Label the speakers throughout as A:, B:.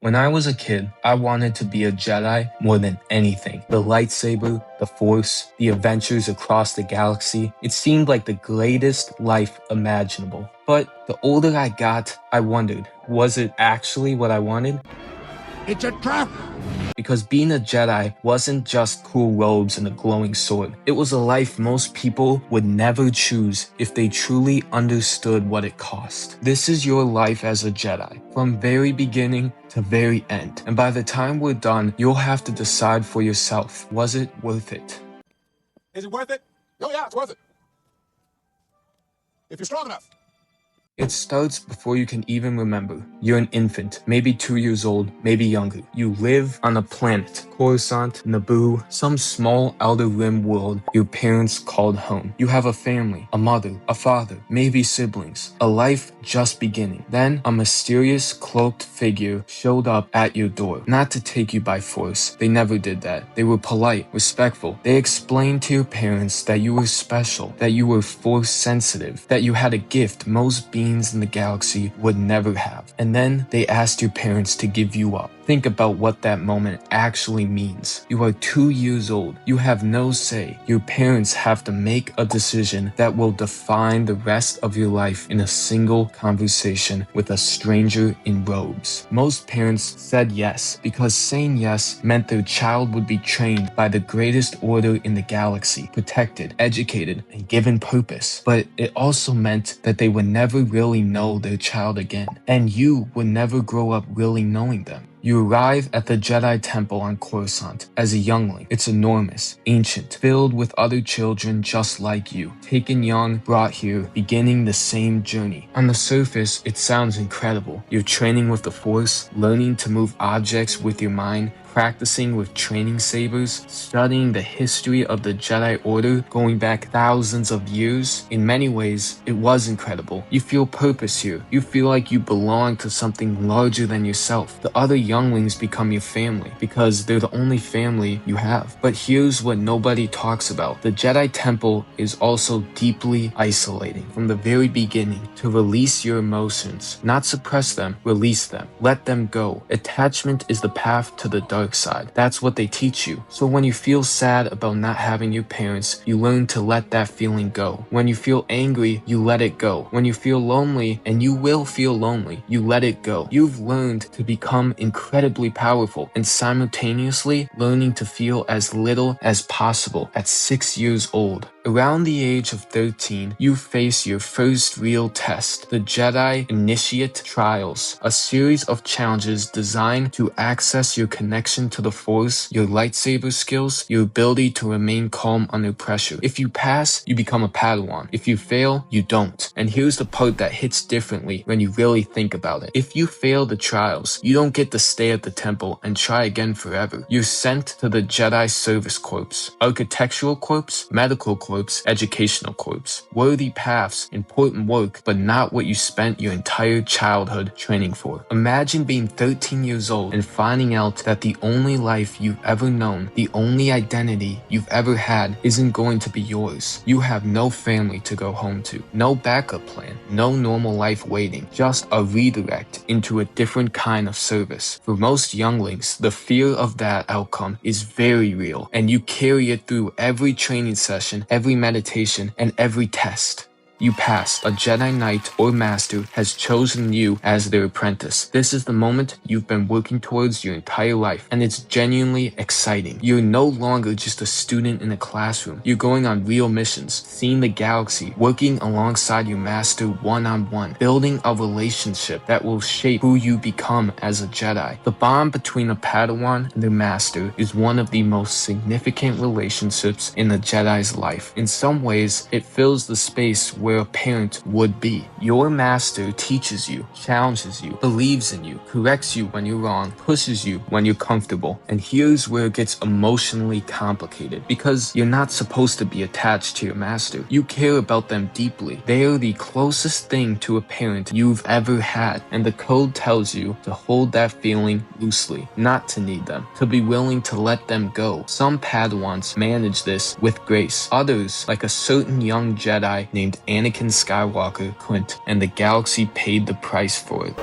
A: When I was a kid, I wanted to be a Jedi more than anything. The lightsaber, the Force, the adventures across the galaxy, it seemed like the greatest life imaginable. But the older I got, I wondered, was it actually what I wanted?
B: It's a trap!
A: Because being a Jedi wasn't just cool robes and a glowing sword. It was a life most people would never choose if they truly understood what it cost. This is your life as a Jedi, from very beginning to very end. And by the time we're done, you'll have to decide for yourself, was it worth it?
B: Is it worth it? Oh yeah, it's worth it. If you're strong enough.
A: It starts before you can even remember. You're an infant, maybe 2 years old, maybe younger. You live on a planet, Coruscant, Naboo, some small outer rim world your parents called home. You have a family, a mother, a father, maybe siblings, a life just beginning. Then a mysterious cloaked figure showed up at your door, not to take you by force. They never did that. They were polite, respectful. They explained to your parents that you were special, that you were force sensitive, that you had a gift most beings in the galaxy would never have. And then they asked your parents to give you up. Think about what that moment actually means. You are 2 years old. You have no say. Your parents have to make a decision that will define the rest of your life in a single conversation with a stranger in robes. Most parents said yes because saying yes meant their child would be trained by the greatest order in the galaxy, protected, educated, and given purpose. But it also meant that they would never really know their child again, and you would never grow up really knowing them. You arrive at the Jedi Temple on Coruscant as a youngling. It's enormous, ancient, filled with other children just like you, taken young, brought here, beginning the same journey. On the surface, it sounds incredible. You're training with the Force, learning to move objects with your mind, practicing with training sabers, studying the history of the Jedi Order going back thousands of years. In many ways, it was incredible. You feel purpose here. You feel like you belong to something larger than yourself. The other younglings become your family because they're the only family you have. But here's what nobody talks about. The Jedi Temple is also deeply isolating. From the very beginning, to release your emotions, not suppress them, release them, let them go. Attachment is the path to the dark side. That's what they teach you. So when you feel sad about not having your parents, you learn to let that feeling go. When you feel angry, you let it go. When you feel lonely, and you will feel lonely, you let it go. You've learned to become incredibly powerful and simultaneously learning to feel as little as possible at 6 years old. Around the age of 13, you face your first real test, the Jedi Initiate Trials, a series of challenges designed to access your connection to the Force, your lightsaber skills, your ability to remain calm under pressure. If you pass, you become a Padawan. If you fail, you don't. And here's the part that hits differently when you really think about it. If you fail the trials, you don't get to stay at the temple and try again forever. You're sent to the Jedi Service Corps, Architectural Corps, Medical Corps, Educational Corps. Worthy paths, important work, but not what you spent your entire childhood training for. Imagine being 13 years old and finding out that the only life you've ever known, the only identity you've ever had isn't going to be yours. You have no family to go home to, no backup plan, no normal life waiting, just a redirect into a different kind of service. For most younglings, the fear of that outcome is very real, and you carry it through every training session, every meditation, and every test. You pass. A Jedi Knight or Master has chosen you as their apprentice. This is the moment you've been working towards your entire life, and it's genuinely exciting. You're no longer just a student in a classroom. You're going on real missions, seeing the galaxy, working alongside your Master one-on-one, building a relationship that will shape who you become as a Jedi. The bond between a Padawan and their Master is one of the most significant relationships in a Jedi's life. In some ways, it fills the space where a parent would be. Your master teaches you, challenges you, believes in you, corrects you when you're wrong, pushes you when you're comfortable. And here's where it gets emotionally complicated, because you're not supposed to be attached to your master. You care about them deeply. They are the closest thing to a parent you've ever had, and the code tells you to hold that feeling loosely, not to need them, to be willing to let them go. Some Padawans manage this with grace. Others, like a certain young Jedi named Anakin Skywalker, couldn't, and the galaxy paid the price for it.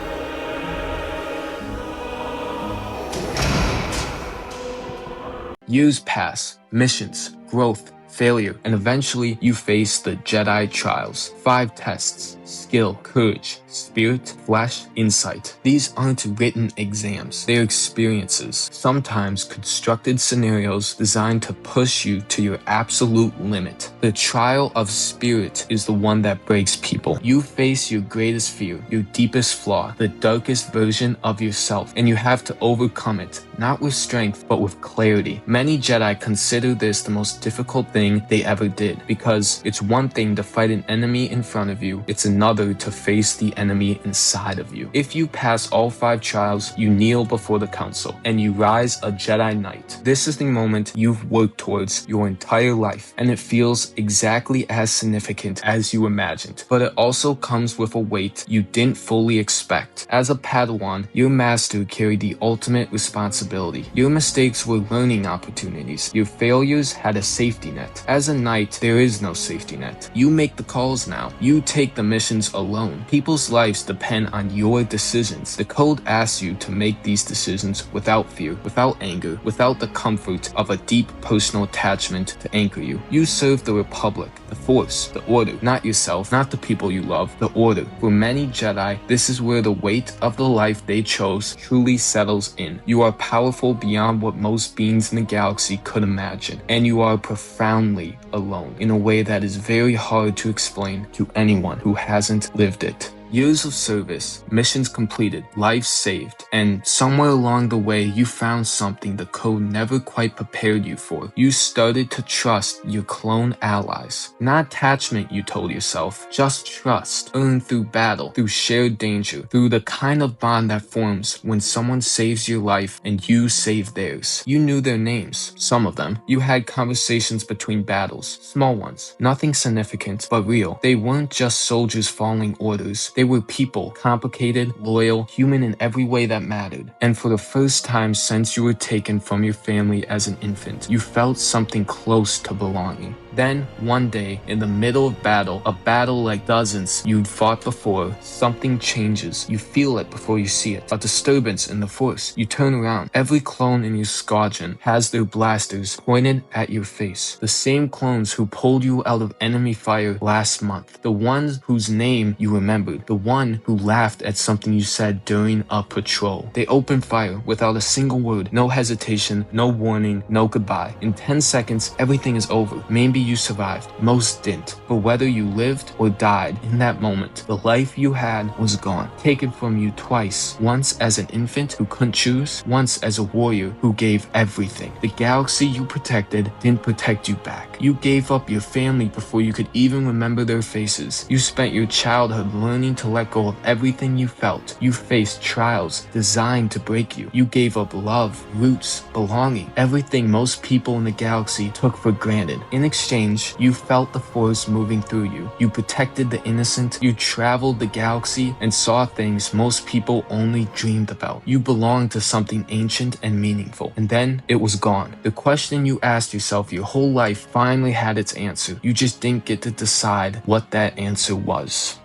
A: Years pass, missions, growth, failure, and eventually you face the Jedi trials. 5 tests: skill, courage, spirit, flesh, insight. These aren't written exams, they're experiences, sometimes constructed scenarios designed to push you to your absolute limit. The trial of spirit is the one that breaks people. You face your greatest fear, your deepest flaw, the darkest version of yourself, and you have to overcome it, not with strength, but with clarity. Many Jedi consider this the most difficult thing they ever did, because it's one thing to fight an enemy in front of you, it's another to face the enemy inside of you. If you pass all 5 trials, you kneel before the council, and you rise a Jedi Knight. This is the moment you've worked towards your entire life, and it feels exactly as significant as you imagined, but it also comes with a weight you didn't fully expect. As a Padawan, your master carried the ultimate responsibility. Your mistakes were learning opportunities. Your failures had a safety net. As a knight, there is no safety net. You make the calls now. You take the missions alone. People's lives depend on your decisions. The code asks you to make these decisions without fear, without anger, without the comfort of a deep personal attachment to anchor you. You serve the Republic, the Force, the Order, not yourself, not the people you love, the Order. For many Jedi, this is where the weight of the life they chose truly settles in. You are powerful beyond what most beings in the galaxy could imagine, and you are profoundly alone in a way that is very hard to explain to anyone who hasn't lived it. Years of service, missions completed, lives saved, and somewhere along the way you found something the code never quite prepared you for. You started to trust your clone allies. Not attachment, you told yourself, just trust, earned through battle, through shared danger, through the kind of bond that forms when someone saves your life and you save theirs. You knew their names, some of them. You had conversations between battles, small ones, nothing significant, but real. They weren't just soldiers following orders. They were people, complicated, loyal, human in every way that mattered. And for the first time since you were taken from your family as an infant, you felt something close to belonging. Then, one day, in the middle of battle, a battle like dozens you'd fought before, something changes. You feel it before you see it. A disturbance in the Force. You turn around. Every clone in your squadron has their blasters pointed at your face. The same clones who pulled you out of enemy fire last month. The ones whose name you remembered. The one who laughed at something you said during a patrol. They opened fire without a single word. No hesitation, no warning, no goodbye. In 10 seconds, everything is over. Maybe you survived. Most didn't. But whether you lived or died in that moment, the life you had was gone. Taken from you twice. Once as an infant who couldn't choose, once as a warrior who gave everything. The galaxy you protected didn't protect you back. You gave up your family before you could even remember their faces. You spent your childhood learning to let go of everything you felt. You faced trials designed to break you. You gave up love, roots, belonging, everything most people in the galaxy took for granted. In exchange, you felt the Force moving through you. You protected the innocent. You traveled the galaxy and saw things most people only dreamed about. You belonged to something ancient and meaningful. And then it was gone. The question you asked yourself your whole life finally had its answer. You just didn't get to decide what that answer was.